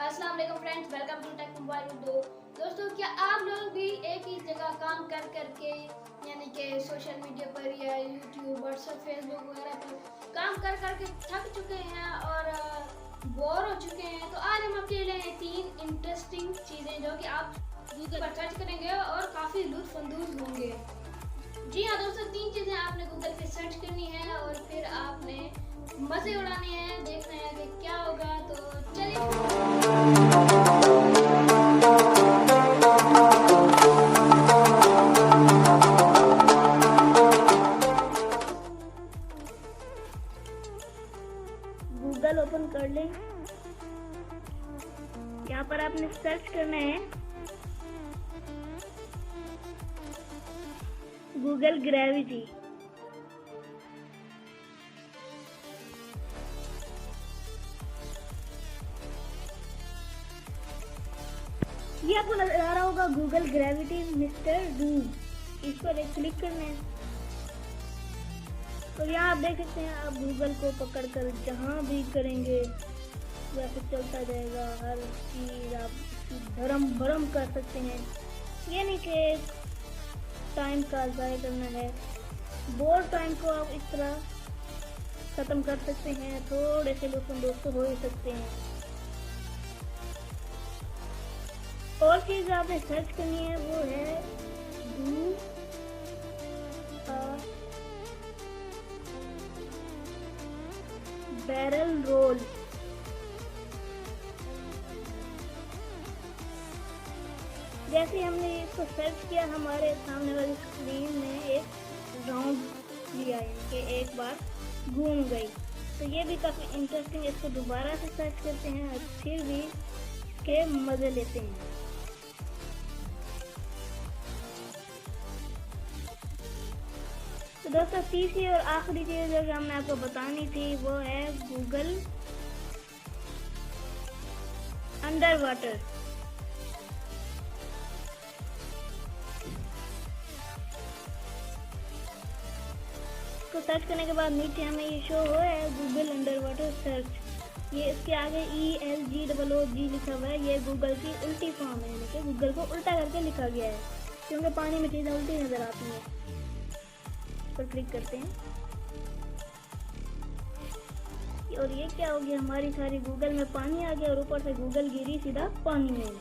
अस्सलाम वालेकुम friends, welcome to Tech Mobile दोस्तों, क्या आप लोग भी एक ही जगह काम कर करके यानी कि सोशल मीडिया पर या यूट्यूब, व्हाट्सएप, फेसबुक वगैरह पर काम कर करके थक चुके हैं और बोर हो चुके हैं? तो आज हम आपके लिए 3 इंटरेस्टिंग चीज़ें जो कि आप गूगल पर सर्च करेंगे और काफ़ी लुत्फ़अंदोज़ होंगे। जी हाँ दोस्तों, 3 चीज़ें आपने गूगल पे सर्च करनी है और फिर आपने मज़े उड़ाने हैं, देखना है कि क्या होगा। तो चलिए गूगल ओपन कर लें। यहाँ पर आपने सर्च करना है गूगल ग्रेविटी। ये आपको नजर आ रहा होगा गूगल ग्रेविटी मिस्टर डूम। इस पर एक क्लिक करना है। तो यहाँ आप देख सकते हैं, आप गूगल को पकड़कर जहाँ भी करेंगे वैसे चलता जाएगा। हर चीज आप धर्म भरम कर सकते हैं, यानी कि टाइम का ज़ाया करना है। बोर टाइम को आप इस तरह खत्म कर सकते हैं। थोड़े से लुत्फ़अंदोज़ हो ही सकते हैं। और चीज आपने सर्च करनी है वो है डू बैरल रोल। जैसे हमने इसको सर्च किया, हमारे सामने वाली स्क्रीन में एक राउंड लिया है कि एक बार घूम गई। तो ये भी काफ़ी इंटरेस्टिंग। इसको दोबारा से सर्च करते हैं और फिर भी इसके मज़े लेते हैं। तो दोस्तों, तीसरी और आखिरी चीज़ जो हमने आपको बतानी थी वो है गूगल अंडर वाटर। को सर्च करने के बाद नीचे हमें ये शो हो है गूगल अंडर वाटर सर्च। ये इसके आगे ELGOOG लिखा हुआ है। ये गूगल की उल्टी फॉर्म है, यानी कि गूगल को उल्टा करके लिखा गया है, क्योंकि पानी में चीज़ें उल्टी नज़र आती हैं। इस पर क्लिक करते हैं और ये क्या हो गया, हमारी सारी गूगल में पानी आ गया और ऊपर से गूगल गिरी सीधा पानी में।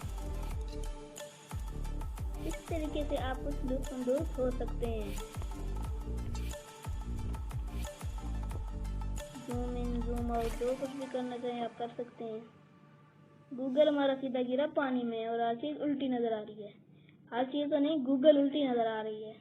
इस तरीके से आप कुछ लुत्फ़अंदोज़ हो सकते हैं। जूम इन जूम आउट जो कुछ भी करना चाहें आप कर सकते हैं। गूगल हमारा सीधा गिरा पानी में और हर चीज़ उल्टी नज़र आ रही है। हर चीज़ तो नहीं, गूगल उल्टी नज़र आ रही है।